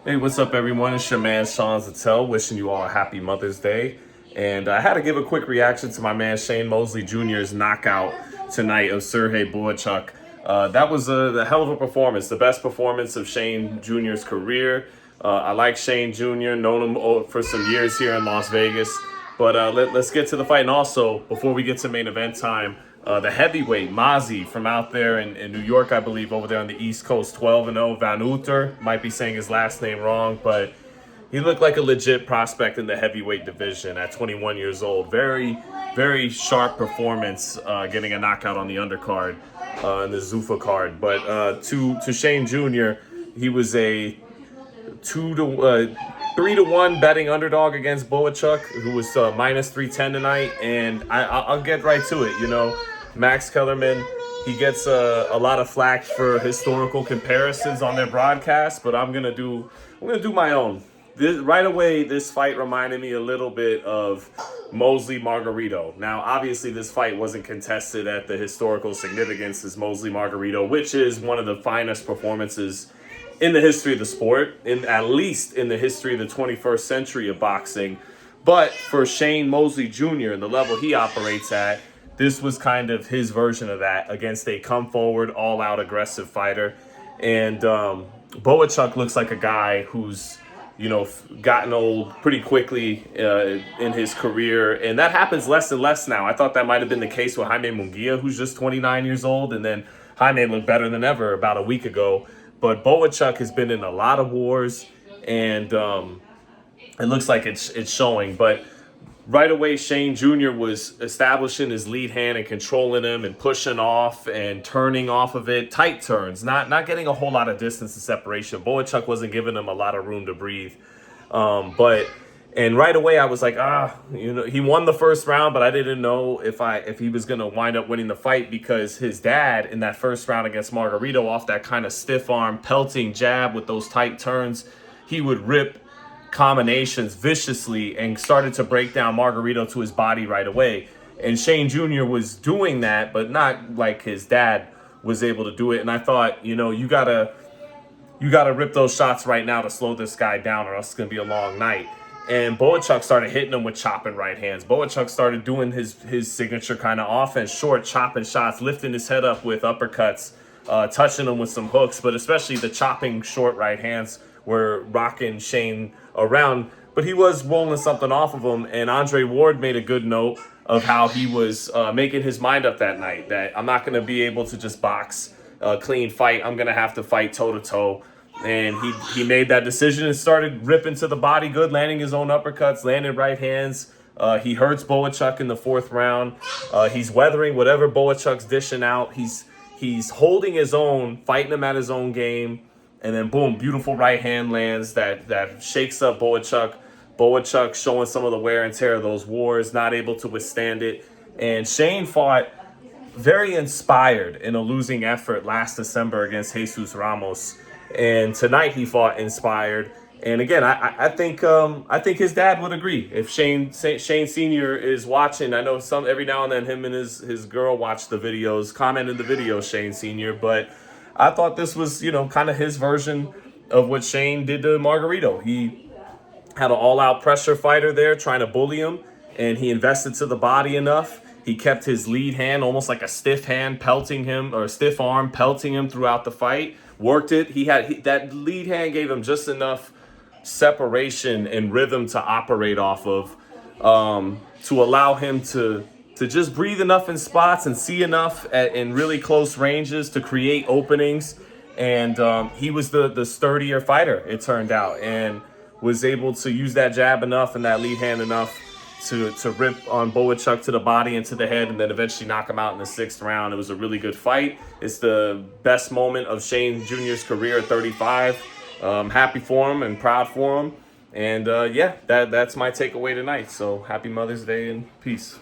Hey, what's up, everyone? It's your man, Sean Zattel, wishing you all a happy Mother's Day. And I had to give a quick reaction to my man, Shane Mosley Jr.'s knockout tonight of Serhii Bohachuk. That was the hell of a performance, the best performance of Shane Jr.'s career. I like Shane Jr., known him for some years here in Las Vegas. But let's get to the fight. And also, before we get to main event time, the heavyweight, Mazi, from out there in New York, I believe, over there on the East Coast, 12-0. Van Uter, might be saying his last name wrong, but he looked like a legit prospect in the heavyweight division at 21 years old. Very, very sharp performance, getting a knockout on the undercard in the Zuffa card. But to Shane Jr., he was a 3-1 betting underdog against Bohachuk, who was minus 310 tonight. And I'll get right to it. You know, Max Kellerman, he gets a lot of flack for historical comparisons on their broadcast, but I'm gonna do my own. Right away, this fight reminded me a little bit of Mosley Margarito. Now, obviously, this fight wasn't contested at the historical significance as Mosley Margarito, which is one of the finest performances in the history of the sport, at least in the history of the 21st century of boxing. But for Shane Mosley Jr. and the level he operates at, this was kind of his version of that against a come-forward, all-out aggressive fighter. And Bohachuk looks like a guy who's, gotten old pretty quickly in his career. And that happens less and less now. I thought that might have been the case with Jaime Munguia, who's just 29 years old. And then Jaime looked better than ever about a week ago. But Bohachuk has been in a lot of wars, and it looks like it's showing. But right away, Shane Jr. was establishing his lead hand and controlling him and pushing off and turning off of it. Tight turns, not getting a whole lot of distance and separation. Bohachuk wasn't giving him a lot of room to breathe. And right away, I was like, he won the first round, but I didn't know if he was going to wind up winning the fight, because his dad in that first round against Margarito, off that kind of stiff arm, pelting jab with those tight turns, he would rip combinations viciously and started to break down Margarito to his body right away. And Shane Jr. was doing that, but not like his dad was able to do it. And I thought, you gotta rip those shots right now to slow this guy down, or else it's gonna be a long night. And Bohachuk started hitting him with chopping right hands. Bohachuk started doing his signature kind of offense, short chopping shots, lifting his head up with uppercuts, touching him with some hooks, but especially the chopping short right hands were rocking Shane around. But he was rolling something off of him, and Andre Ward made a good note of how he was making his mind up that night, that I'm not going to be able to just box a clean fight. I'm going to have to fight toe-to-toe. And he made that decision and started ripping to the body good, landing his own uppercuts, landing right hands. He hurts Bohachuk in the fourth round. He's weathering whatever Bohachuk's dishing out. He's holding his own, fighting him at his own game. And then, boom, beautiful right hand lands that shakes up Bohachuk. Bohachuk showing some of the wear and tear of those wars, not able to withstand it. And Shane fought very inspired in a losing effort last December against Jesus Ramos. And tonight he fought inspired. And again, I think his dad would agree. If Shane Sr. is watching, I know every now and then him and his girl watch the videos, comment in the videos, Shane Sr. But I thought this was, kind of his version of what Shane did to Margarito. He had an all-out pressure fighter there trying to bully him, and he invested to the body enough. He kept his lead hand almost like a stiff hand pelting him, or a stiff arm pelting him throughout the fight. Worked it. That lead hand gave him just enough separation and rhythm to operate off of, to allow him to just breathe enough in spots and see enough in really close ranges to create openings. And he was the sturdier fighter, it turned out, and was able to use that jab enough and that lead hand enough to rip on Bohachuk to the body and to the head, and then eventually knock him out in the sixth round. It was a really good fight. It's the best moment of Shane Jr.'s career at 35. Happy for him and proud for him. And that's my takeaway tonight. So happy Mother's Day and peace.